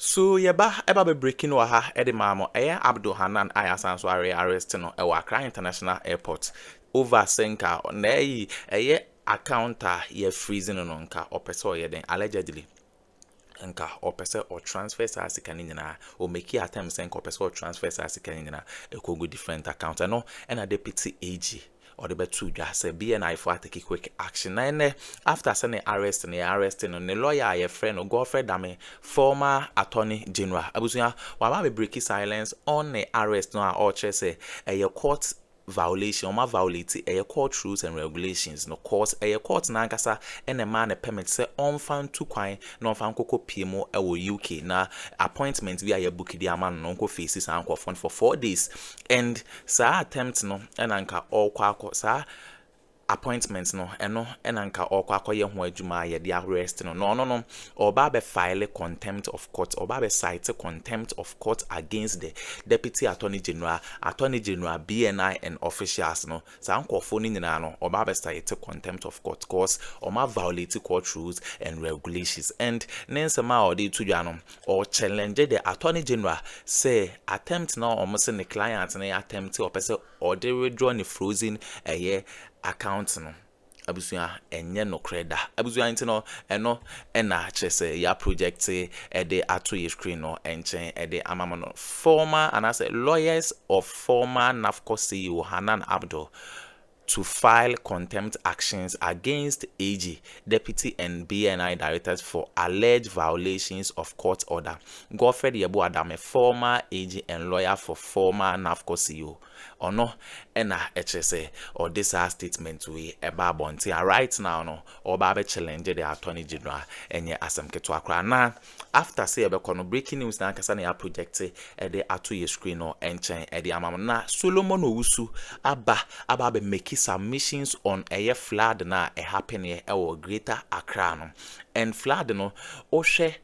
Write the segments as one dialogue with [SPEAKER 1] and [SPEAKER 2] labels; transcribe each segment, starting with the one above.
[SPEAKER 1] So eba be breaking wa ha e de mamo Abdo Hanan ayasan so arrest no e wa Accra International Airport over senka na accounta ye freezing no nka opese ye den allegedly nka opese or transfer sa sika ni nyina o make attempts nka opese or transfer sa sika ni nyina e ko go different account no and a deputy AG or the betu just say BNI for take quick action and after sending arresting on the lawyer your friend or Godfred former attorney general abusuya wa be break silence on the arrest no or say your court violation or violate a court rules and regulations no course a court na nkasa and a man a permit say on fan to kwan no fan koko PMO e UK na appointment via your book the man no go faces and for 4 days and sa attempt no and anka all kwako sa appointments no eno enanka okwakoye ho adwuma ye de arrest no oba be file contempt of court oba be cite contempt of court against the deputy attorney general BNI and officials no sa nkofo ni nyina no oba be cite contempt of court cause oma violate court rules and regulations and nensema odi tudwa no or challenge the attorney general say attempt now almost the client na attempt or person or they withdraw ni frozen account no abusuya enye no kreda abusuya ntino eno na chese ya project e de ato ye screen no enchen e de amama no former and as lawyers of former NAFCO CEO Hanan Addo to file contempt actions against AG, deputy and BNI directors for alleged violations of court order. Godfred Adame, former AG and lawyer for former NAFCO CEO. Or no, ena HSA or this statement we eba bonti right now no or babe challenge the attorney general enye asem keto akra na after say ebe kono breaking news na kasa na ya project e de ato ye screen no enchen e de amam na Solomon Owusu aba be make submissions on a flood na e happen e greater Accra no and flood no o hwe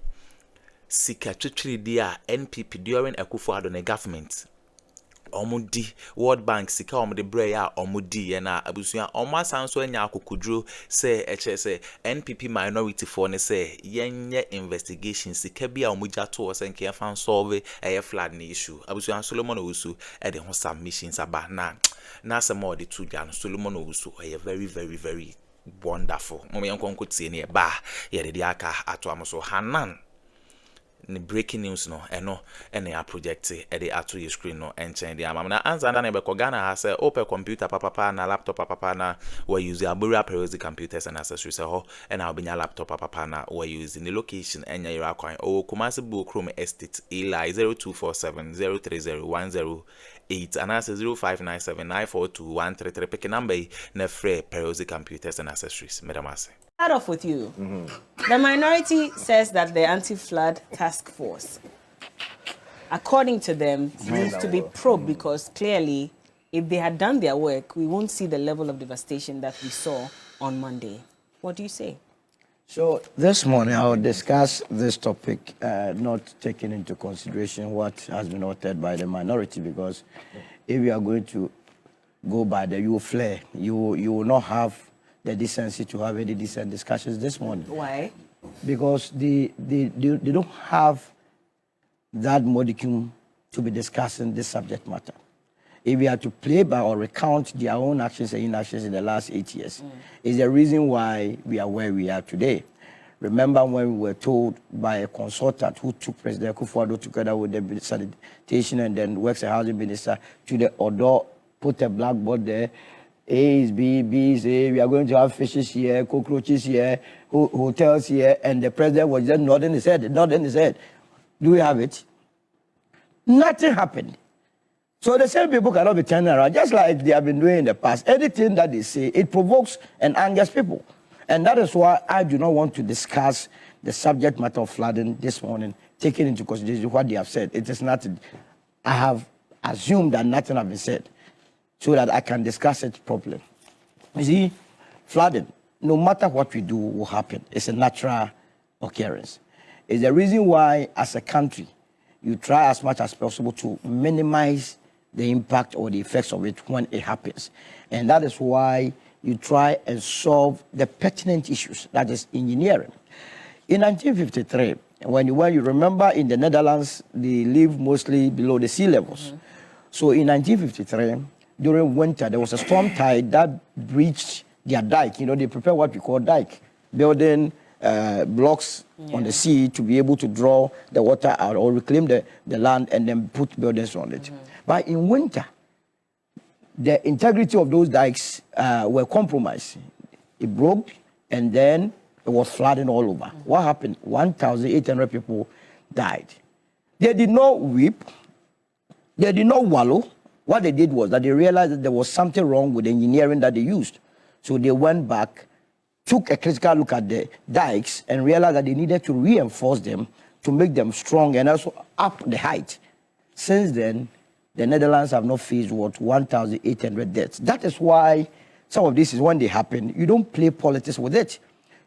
[SPEAKER 1] sika twetwiri dia NPP during Akufo-Addo ne government omudi World Bank sika omudi breya omudi ye na abusuya omasa nso anya akukudro say HSA NPP minority for ne say yenye investigation sika bia omuja to o senke fan solve flood ni issue abusuya Solomon Owusu e de ho submissions aba na some of the two jan Solomon Owusu very very very wonderful mo yankonko tie ne ba ye de aka ato amoso Hanan ni breaking news no eno ya project e de ato your screen no enchen de amam na answer na be ko Ghana ha say open computer papa na laptop papa na we use abura periodic computers and accessories ho and na obinya laptop papa na we use the location enya your akwan o Kumasi Chrome Estate Eli 0247 030108 and answer 0597942133 pick number na free periodic computers and accessories madam ase.
[SPEAKER 2] Start off with you. The minority says that the anti-flood task force, according to them, needs to be probed because clearly, if they had done their work, we won't see the level of devastation that we saw on Monday. What do you say?
[SPEAKER 3] So this morning I will discuss this topic, not taking into consideration what has been uttered by the minority, because if we are going to go by the you flare, you will not have the decency to have any decent discussions this morning.
[SPEAKER 2] Why?
[SPEAKER 3] Because they don't have that modicum to be discussing this subject matter. If we are to play by or recount their own actions and inactions in the last 8 years, is the reason why we are where we are today. Remember when we were told by a consultant who took President Akufo-Addo together with the sanitation and then works and housing minister to the Addo, put a blackboard there, A is B, B is A, we are going to have fishes here, cockroaches here, hotels here, and the president was just nodding his head. Do we have it? Nothing happened. So the same people cannot be turning around, just like they have been doing in the past. Anything that they say, it provokes and angers people. And that is why I do not want to discuss the subject matter of flooding this morning, taking into consideration what they have said. It is nothing. I have assumed that nothing has been said, so that I can discuss it properly. You see, flooding, no matter what we do, will happen. It's a natural occurrence. It's the reason why, as a country, you try as much as possible to minimize the impact or the effects of it when it happens. And that is why you try and solve the pertinent issues, that is engineering. In 1953, When you remember, in the Netherlands, they live mostly below the sea levels. So in 1953, during winter, there was a storm tide that breached their dike. You know, they prepare what we call dike, building blocks on the sea to be able to draw the water out or reclaim the land and then put buildings on it. But in winter, the integrity of those dikes were compromised. It broke, and then it was flooding all over. What happened? 1,800 people died. They did not weep. They did not wallow. What they did was that they realized that there was something wrong with the engineering that they used. So they went back, took a critical look at the dikes, and realized that they needed to reinforce them to make them strong and also up the height. Since then, the Netherlands have not faced 1,800 deaths. That is why some of this is when they happen. You don't play politics with it.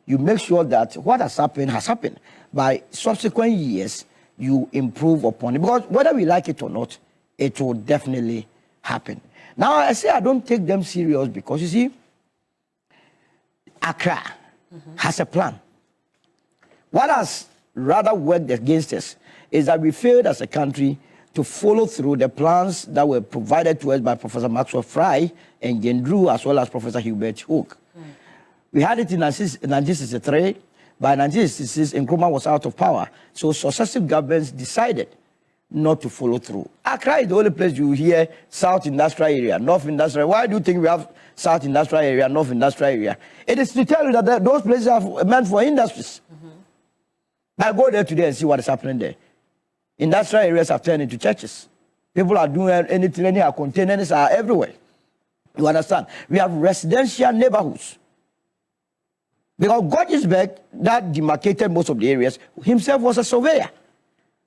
[SPEAKER 3] You make sure that what has happened has happened. By subsequent years, you improve upon it. Because whether we like it or not, it will definitely happen. Now, I say I don't take them serious because, you see, Accra has a plan. What has rather worked against us is that we failed as a country to follow through the plans that were provided to us by Professor Maxwell Fry and Gendru, as well as Professor Hubert Hook. We had it in 1963. By 1966, Nkrumah was out of power. So successive governments decided not to follow through. Accra is the only place you hear South Industrial Area, North Industrial. Why do you think we have South Industrial Area, North Industrial Area? It is to tell you that those places are meant for industries. Now go there today and see what is happening there. Industrial areas have turned into churches. People are doing anything, any containers are everywhere. You understand? We have residential neighborhoods. Because Godfred, that demarcated most of the areas, himself was a surveyor.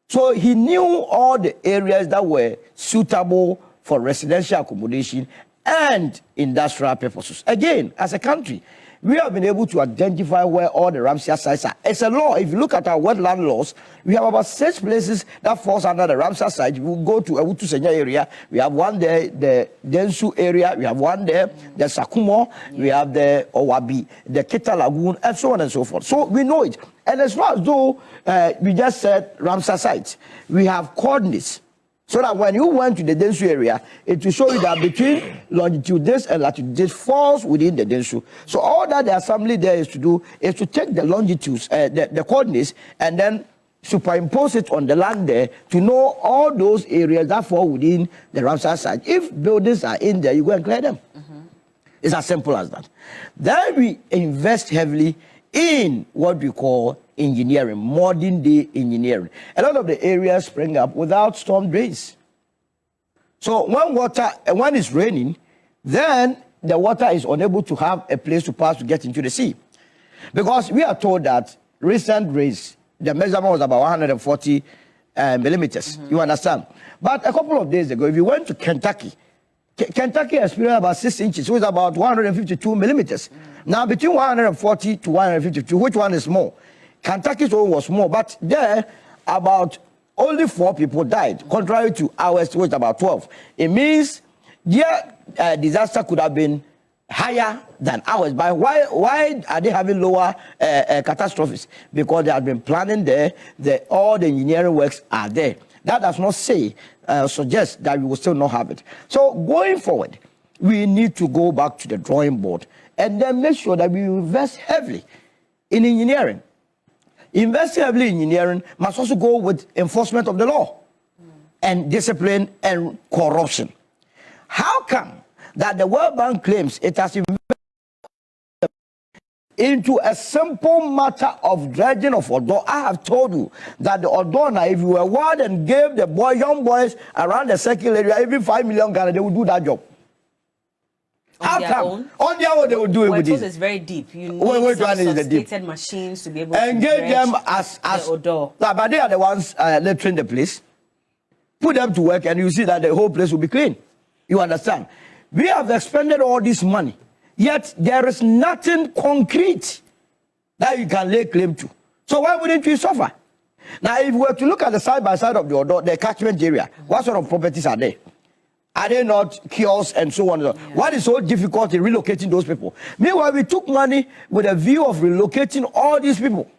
[SPEAKER 3] So he knew all the areas that were suitable for residential accommodation and industrial purposes. Again, as a country, we have been able to identify where all the Ramsar sites are. It's a law. If you look at our wetland laws, we have about 6 places that falls under the Ramsar site. If you go to Awutu Senya area, we have one there, the Densu area, we have one there, the Sakumo, we have the Owabi, the Kita Lagoon, and so on and so forth. So we know it. And it's not as though we just said Ramsar sites. We have coordinates. So that when you went to the Densu area, it will show you that between longitude this and latitude this falls within the Densu. So all that the assembly there is to do is to take the longitudes, the coordinates, and then superimpose it on the land there to know all those areas that fall within the Ramsar site. If buildings are in there, you go and clear them. It's as simple as that. Then we invest heavily in what we call engineering, modern day engineering. A lot of the areas spring up without storm drains. So when it's raining, then the water is unable to have a place to pass to get into the sea. Because we are told that recent rains, the measurement was about 140 millimeters. You understand? But a couple of days ago, if you went to Kentucky, Kentucky experienced about 6 inches, so it's about 152 millimeters. Now, between 140 to 152, which one is more? Kentucky's one was more, but there, about only 4 people died, contrary to ours, which about 12. It means their disaster could have been higher than ours. But why are they having lower catastrophes? Because they have been planning there, all the engineering works are there. That does not suggest that we will still not have it. So going forward, we need to go back to the drawing board and then make sure that we invest heavily in engineering. Investing heavily in engineering must also go with enforcement of the law and discipline and corruption. How come that the World Bank claims it has invested into a simple matter of dredging of Addo? I have told you that the Addo, now, if you were wild and gave the young boys around the circle area even 5 million Ghana, they would do that job.
[SPEAKER 2] On their own?
[SPEAKER 3] On their own, they will do it with this.
[SPEAKER 2] It's very deep. You need some sophisticated machines to be able to
[SPEAKER 3] engage them as
[SPEAKER 2] the Addo.
[SPEAKER 3] But they are the ones littering the place. Put them to work, and you see that the whole place will be clean. You understand? We have expended all this money, yet there is nothing concrete that you can lay claim to. So why wouldn't we suffer? Now, if we were to look at the side by side of the Addo, the catchment area, what sort of properties are there? Are they not kiosks and so on? Yeah. What is so difficult in relocating those people? Meanwhile, we took money with a view of relocating all these people.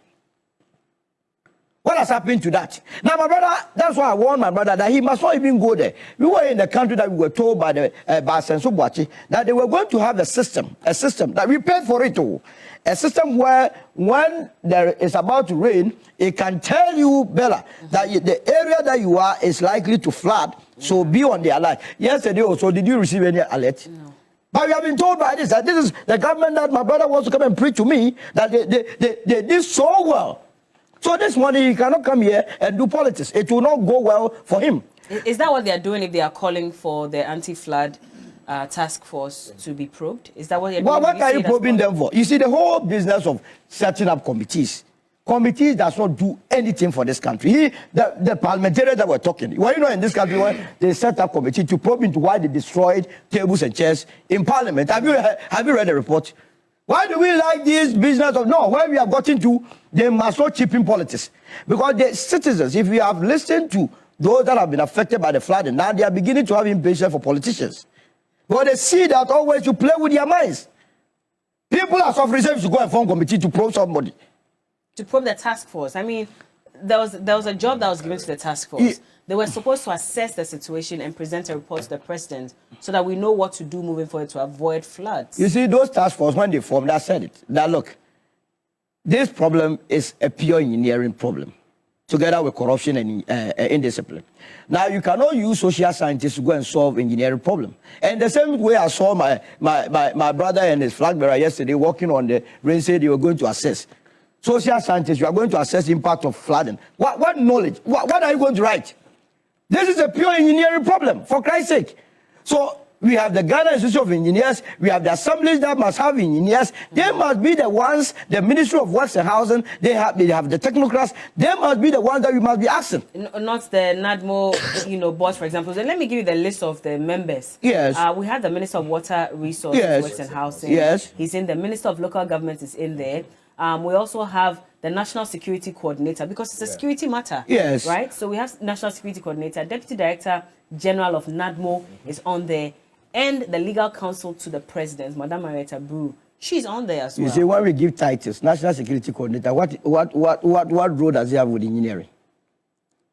[SPEAKER 3] What has happened to that? Now, my brother, that's why I warned my brother that he must not even go there. We were in the country that we were told by the Àřřèśt-WATCH that they were going to have a system that we paid for it all. A system where when there is about to rain, it can tell you, Bella, that the area that you are is likely to flood. So be on the alert. Yesterday also, did you receive any alert? No. But we have been told by this, that this is the government that my brother wants to come and preach to me, that they did so well. So this morning he cannot come here and do politics. It will not go well for him.
[SPEAKER 2] Is that what they are doing if they are calling for the anti-flood task force to be probed? Is that what you're doing?
[SPEAKER 3] Well, what are you probing them for? You see, the whole business of setting up committees. Committees does not do anything for this country. The parliamentarians that were talking, well, you know, in this country, when they set up committee to probe into why they destroyed tables and chairs in parliament. Have you read the report? Why do we like this business of no? Where we have gotten to, they must not chip in politics. Because the citizens, if we have listened to those that have been affected by the flooding, now they are beginning to have impatience for politicians. Because they see that always you play with their minds. People are suffering to go and form committee to probe somebody.
[SPEAKER 2] To probe the task force. I mean, there was a job that was given to the task force. They were supposed to assess the situation and present a report to the president so that we know what to do moving forward to avoid floods.
[SPEAKER 3] You see, those task force, when they formed, I said it. That look, this problem is a pure engineering problem, together with corruption and indiscipline. Now, you cannot use social scientists to go and solve engineering problem. And the same way I saw my brother and his flag bearer yesterday walking on the rain, said they were going to assess. Social scientists, you are going to assess the impact of flooding. What knowledge? What are you going to write? This is a pure engineering problem, for Christ's sake. So we have the Ghana Institute of Engineers, we have the assemblies that must have engineers. They must be the ones, the Ministry of Works and Housing, they have the technocrats, they must be the ones that we must be asking.
[SPEAKER 2] Not the NADMO, board, for example. So let me give you the list of the members.
[SPEAKER 3] Yes.
[SPEAKER 2] We have the Minister of Water Resources,
[SPEAKER 3] yes.
[SPEAKER 2] Works and Housing.
[SPEAKER 3] Yes.
[SPEAKER 2] He's in. The Minister of Local Government is in there. We also have the National Security Coordinator, because it's a security matter.
[SPEAKER 3] Yes.
[SPEAKER 2] Right? So we have National Security Coordinator, Deputy Director General of NADMO is on there, and the Legal Counsel to the President, Madam Marietta Brew. She's on there as well.
[SPEAKER 3] You see, when we give titles, National Security Coordinator, what role does he have with engineering?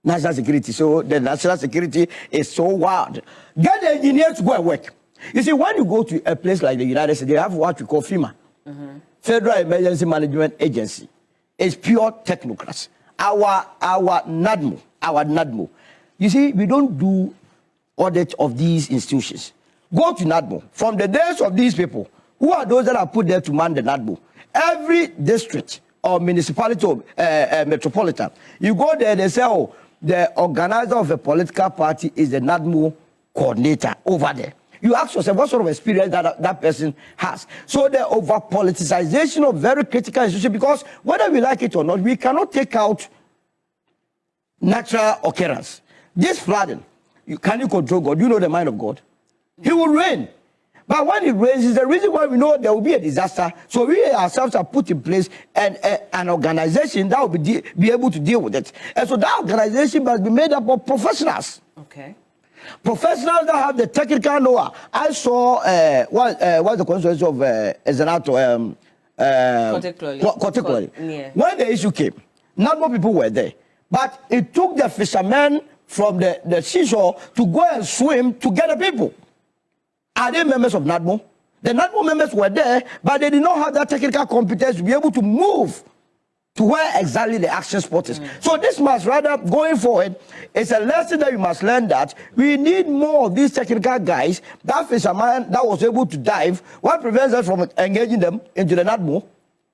[SPEAKER 3] National Security. So the National Security is so wild. Get the engineers to go and work. You see, when you go to a place like the United States, they have what we call FEMA. Federal Emergency Management Agency. It's pure technocrats. Our NADMO. You see, we don't do audit of these institutions. Go to NADMO. From the days of these people, who are those that are put there to man the NADMO? Every district or municipality or metropolitan, you go there, they say, oh, the organizer of a political party is the NADMO coordinator over there. You ask yourself what sort of experience that person has. So the over-politicization of very critical institutions, because whether we like it or not, we cannot take out natural occurrence. This flooding, can you control God? You know the mind of God. He will rain. But when it rains, is the reason why we know there will be a disaster. So we ourselves are put in place an organization that will be able to deal with it. And so that organization must be made up of professionals.
[SPEAKER 2] Okay.
[SPEAKER 3] Professionals that have the technical know-how. I saw what's the consequence of Thřèàtèns, Kotekloli.
[SPEAKER 2] Yeah.
[SPEAKER 3] When the issue came, not more people were there, but it took the fishermen from the seashore to go and swim to get the people. Are they members of NADMO? The NADMO members were there, but they did not have that technical competence to be able to move to where exactly the action spot is. So this must rather, going forward, it's a lesson that we must learn that we need more of these technical guys. That fisherman that was able to dive, what prevents us from engaging them into the NADMO?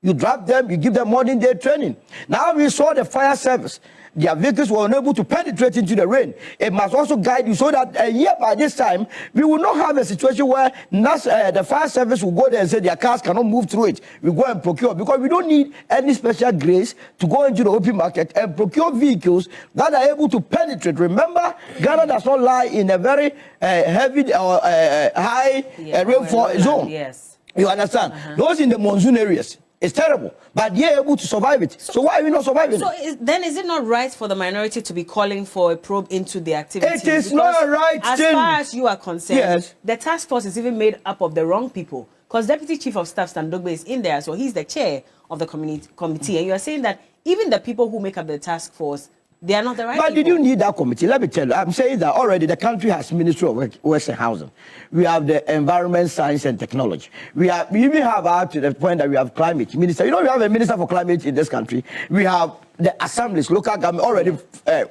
[SPEAKER 3] You drop them, you give them modern day training. Now we saw the fire service. Their vehicles were unable to penetrate into the rain. It must also guide you so that a year by this time, we will not have a situation where the fire service will go there and say their cars cannot move through it. We go and procure, because we don't need any special grace to go into the open market and procure vehicles that are able to penetrate. Remember, Ghana does not lie in a very heavy or high rainfall zone.
[SPEAKER 2] Yes.
[SPEAKER 3] You understand? Those in the monsoon areas. It's terrible, but they're able to survive it. So why are we not surviving it?
[SPEAKER 2] Then is it not right for the minority to be calling for a probe into the activities?
[SPEAKER 3] It is not a right thing.
[SPEAKER 2] As far as you are concerned,
[SPEAKER 3] yes,
[SPEAKER 2] the task force is even made up of the wrong people. Because Deputy Chief of Staff Stan Dogbe is in there, so he's the chair of the committee. And you are saying that even the people who make up the task force, they are not the right
[SPEAKER 3] But
[SPEAKER 2] people.
[SPEAKER 3] did you need that committee? Let me tell you, I'm saying that already the country has Ministry of Works and Housing. We have the Environment, Science and Technology. We even have up to the point that we have climate minister. You know, we have a minister for climate in this country. We have the assemblies, local government already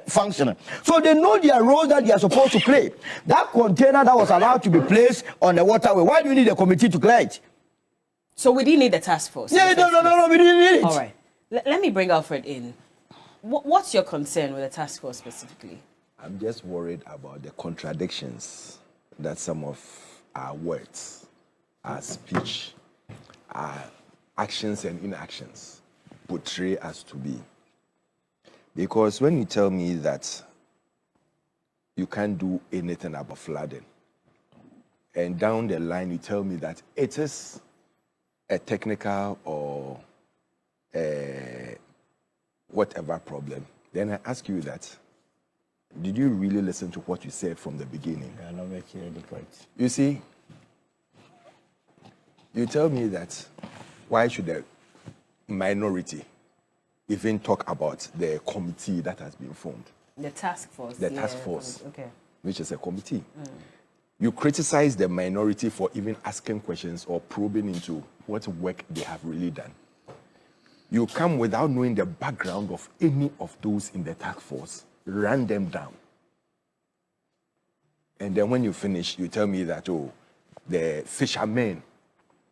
[SPEAKER 3] functioning. So they know their role that they are supposed to play. That container that was allowed to be placed on the waterway, why do you need a committee to clear it?
[SPEAKER 2] So we didn't need the task force.
[SPEAKER 3] Yeah, no, we didn't need it.
[SPEAKER 2] All right. Let me bring Alfred in. What's your concern with the task force specifically?
[SPEAKER 4] I'm just worried about the contradictions that some of our words, our speech, our actions and inactions portray us to be. Because when you tell me that you can't do anything about flooding, and down the line you tell me that it is a technical or whatever problem, then I ask you that, did you really listen to what you said from the beginning?
[SPEAKER 3] I'm not making any points.
[SPEAKER 4] You see, you tell me that why should the minority even talk about the committee that has been formed?
[SPEAKER 2] The task force.
[SPEAKER 4] The task force,
[SPEAKER 2] okay.
[SPEAKER 4] which is a committee. You criticize the minority for even asking questions or probing into what work they have really done. You come without knowing the background of any of those in the task force, run them down. And then when you finish, you tell me that, oh, the fishermen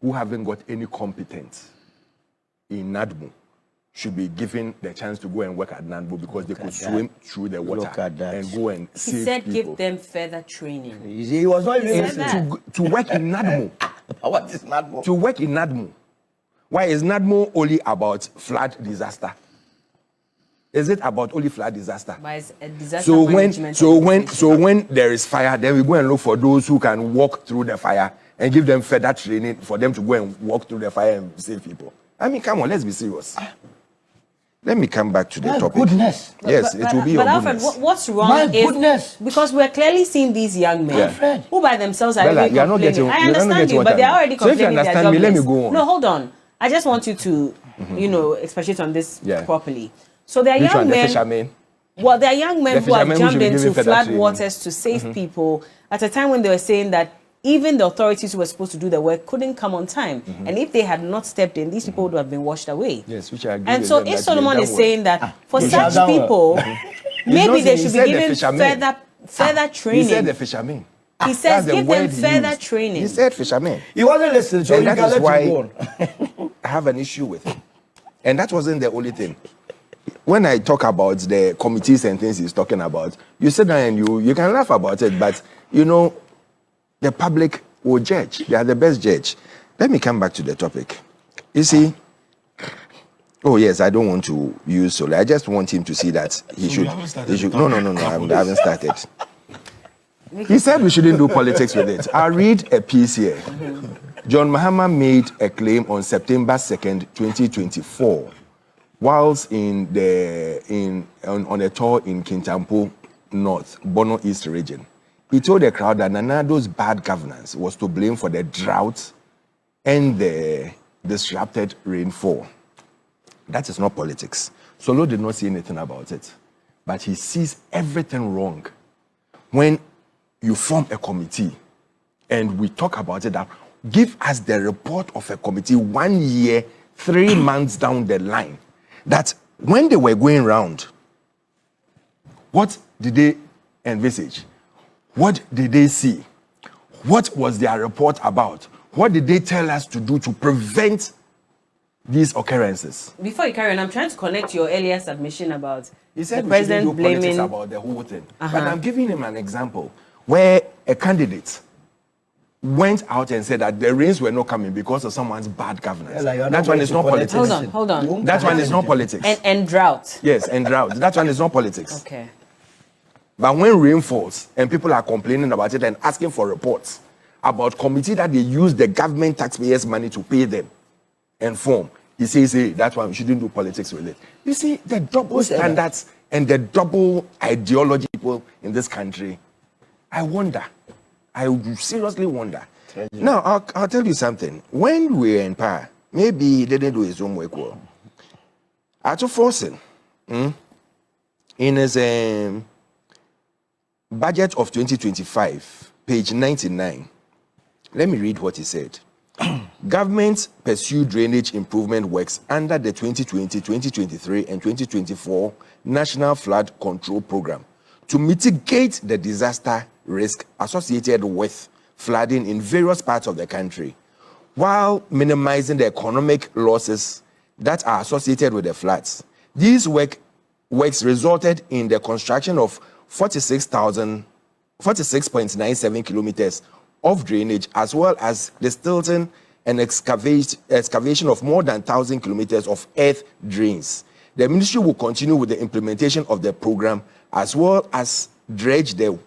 [SPEAKER 4] who haven't got any competence in Nadmo should be given the chance to go and work at Nadmo because they could swim through the water and go and save people.
[SPEAKER 2] He said give them further training.
[SPEAKER 3] He was not even
[SPEAKER 4] to work in Nadmo.
[SPEAKER 3] What is Nadmo?
[SPEAKER 4] To work in Nadmo. Why is Nadmo only about flood disaster? Is it about only flood disaster?
[SPEAKER 2] But it's a disaster management.
[SPEAKER 4] So when there is fire, then we go and look for those who can walk through the fire and give them further training for them to go and walk through the fire and save people. I mean, come on, let's be serious. Let me come back to the topic.
[SPEAKER 3] Goodness.
[SPEAKER 4] Yes, it will be your
[SPEAKER 2] Alfred,
[SPEAKER 4] goodness.
[SPEAKER 2] what's wrong
[SPEAKER 3] My
[SPEAKER 2] is
[SPEAKER 3] goodness.
[SPEAKER 2] because we're clearly seeing these young men who by themselves are
[SPEAKER 4] Bella,
[SPEAKER 2] really
[SPEAKER 4] you're not
[SPEAKER 2] complaining.
[SPEAKER 4] getting-
[SPEAKER 2] I
[SPEAKER 4] you're not
[SPEAKER 2] understand
[SPEAKER 4] getting
[SPEAKER 2] you,
[SPEAKER 4] what
[SPEAKER 2] but
[SPEAKER 4] I
[SPEAKER 2] they're
[SPEAKER 4] mean.
[SPEAKER 2] already
[SPEAKER 4] So if you
[SPEAKER 2] complaining. They're
[SPEAKER 4] understand me, let me
[SPEAKER 2] jobless.
[SPEAKER 4] go on.
[SPEAKER 2] No, hold on. I just want you to, expatiate on this properly. So there are
[SPEAKER 4] Which
[SPEAKER 2] young
[SPEAKER 4] one, the
[SPEAKER 2] men.
[SPEAKER 4] fishermen?
[SPEAKER 2] Well, there are young men
[SPEAKER 4] The
[SPEAKER 2] who have
[SPEAKER 4] fishermen who
[SPEAKER 2] jumped
[SPEAKER 4] should be
[SPEAKER 2] into
[SPEAKER 4] given further
[SPEAKER 2] flood
[SPEAKER 4] training.
[SPEAKER 2] waters to save people at a time when they were saying that even the authorities who were supposed to do the work couldn't come on time. And if they had not stepped in, these people would have been washed away.
[SPEAKER 4] Yes, which I agree
[SPEAKER 2] And
[SPEAKER 4] with
[SPEAKER 2] so
[SPEAKER 4] them
[SPEAKER 2] if
[SPEAKER 4] that
[SPEAKER 2] Solomon
[SPEAKER 4] they've
[SPEAKER 2] is
[SPEAKER 4] done
[SPEAKER 2] saying that for
[SPEAKER 3] He
[SPEAKER 2] such
[SPEAKER 3] has done well.
[SPEAKER 2] people, maybe
[SPEAKER 4] He's
[SPEAKER 2] they
[SPEAKER 4] not saying-
[SPEAKER 2] should
[SPEAKER 4] he
[SPEAKER 2] be
[SPEAKER 4] said the
[SPEAKER 2] given
[SPEAKER 4] fishermen.
[SPEAKER 2] further training.
[SPEAKER 4] He said the fishermen.
[SPEAKER 2] He says
[SPEAKER 4] That's the
[SPEAKER 2] give them
[SPEAKER 4] word he
[SPEAKER 2] further
[SPEAKER 4] used.
[SPEAKER 2] training.
[SPEAKER 4] He said fishermen.
[SPEAKER 3] He wasn't listening, so
[SPEAKER 4] And
[SPEAKER 3] you
[SPEAKER 4] that
[SPEAKER 3] can
[SPEAKER 4] is
[SPEAKER 3] let
[SPEAKER 4] why
[SPEAKER 3] him go on.
[SPEAKER 4] I have an issue with him. And that wasn't the only thing. When I talk about the committees and things he's talking about, you sit down and you can laugh about it, but the public will judge. They are the best judge. Let me come back to the topic. You see, oh yes, I don't want to use Solo. I just want him to see that he should. No, I haven't started. He said we shouldn't do politics with it. I'll read a piece here. John Mahama made a claim on September 2nd, 2024, whilst on a tour in Kintampo North, Bono East region. He told the crowd that Nana Addo's bad governance was to blame for the drought and the disrupted rainfall. That is not politics. Solo did not say anything about it, but he sees everything wrong when you form a committee and we talk about it. That give us the report of a committee 1 year, 3 months down the line. That when they were going round, what did they envisage? What did they see? What was their report about? What did they tell us to do to prevent these occurrences?
[SPEAKER 2] Before you carry on, I'm trying to connect your earlier submission about
[SPEAKER 4] He said
[SPEAKER 2] the
[SPEAKER 4] we shouldn't
[SPEAKER 2] president
[SPEAKER 4] do politics
[SPEAKER 2] blaming.
[SPEAKER 4] about the whole thing. But I'm giving him an example where a candidate went out and said that the rains were not coming because of someone's bad governance. That one is not politics.
[SPEAKER 2] Hold on.
[SPEAKER 4] That one is not politics.
[SPEAKER 2] And drought.
[SPEAKER 4] Yes, and drought. That one is not politics.
[SPEAKER 2] Okay.
[SPEAKER 4] But when rain falls and people are complaining about it and asking for reports about committee that they use the government taxpayers' money to pay them and form, he says, hey, that's why we shouldn't do politics with it. You see, the double standards and the double ideology people in this country, I wonder. I seriously wonder. Now, I'll tell you something. When we were in power, maybe he didn't do his homework well. Addo Forcing, in his budget of 2025, page 99, let me read what he said. Government pursued drainage improvement works under the 2020, 2023, and 2024 National Flood Control Program to mitigate the disaster risk associated with flooding in various parts of the country, while minimizing the economic losses that are associated with the floods. These works resulted in the construction of 46.97 kilometers of drainage, as well as the stilton and excavation of more than 1,000 kilometers of earth drains. The ministry will continue with the implementation of the program, as well as dredge the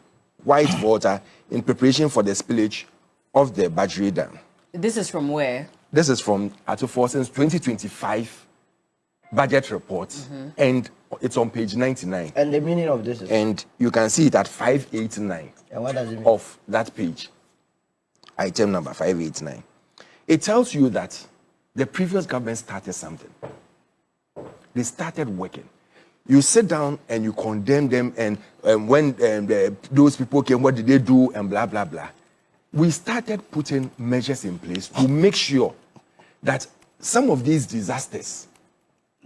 [SPEAKER 4] white water in preparation for the spillage of the Battery Dam.
[SPEAKER 2] This is from where?
[SPEAKER 4] This is from Addo Forcing's 2025 budget report, and it's on page 99.
[SPEAKER 3] And the meaning of this is?
[SPEAKER 4] And you can see it at 589
[SPEAKER 3] And what does it mean?
[SPEAKER 4] of that page. Item number 589. It tells you that the previous government started something. They started working. You sit down and you condemn them, and when those people came, what did they do, and blah, blah, blah. We started putting measures in place to make sure that some of these disasters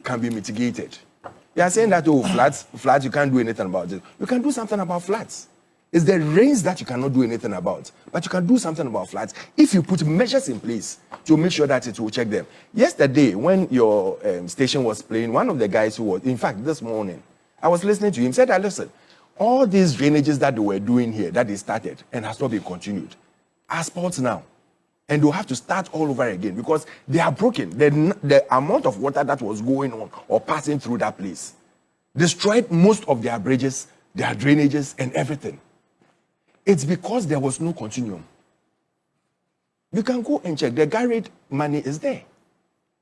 [SPEAKER 4] can be mitigated. You are saying that, oh, floods, you can't do anything about it. You can do something about floods. It's the rains that you cannot do anything about, but you can do something about floods if you put measures in place to make sure that it will check them. Yesterday, when your station was playing, one of the guys who was, in fact, this morning, I was listening to him, said, listen, all these drainages that they were doing here, that they started and has not been continued, are spots now. And they'll have to start all over again because they are broken. The amount of water that was going on or passing through that place destroyed most of their bridges, their drainages, and everything. It's because there was no continuum. You can go and check. The garage money is there.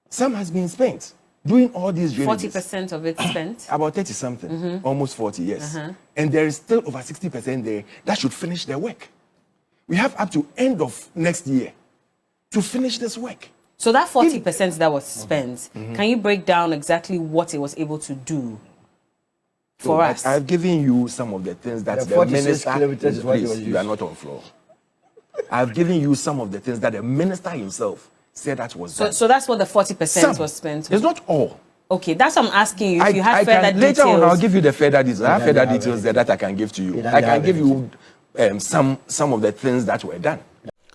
[SPEAKER 4] Some has been spent doing all these drainages.
[SPEAKER 2] 40% of it spent?
[SPEAKER 4] About 30-something. Almost 40, yes. And there is still over 60% there that should finish their work. We have up to end of next year to finish this work.
[SPEAKER 2] So that 40% that was spent, can you break down exactly what it was able to do for us?
[SPEAKER 4] I've given you some of the things that the minister... Please, you are not on floor. I've given you some of the things that the minister himself said that was done.
[SPEAKER 2] So that's what the 40% was spent on.
[SPEAKER 4] It's not all.
[SPEAKER 2] Okay, that's what I'm asking you. If you have further details...
[SPEAKER 4] Later on, I'll give you the further details. I have further details there that I can give to you. I can give you some of the things that were done.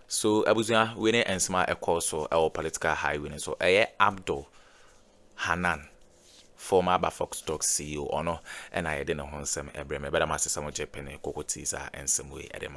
[SPEAKER 1] So, Abusia, we need and smart a course so our political highway. So, Addo Hanan, former Bafox Talk CEO, or no, and I didn't want some Ebreme, but I must say some Japan, Cocotiza, and some way at the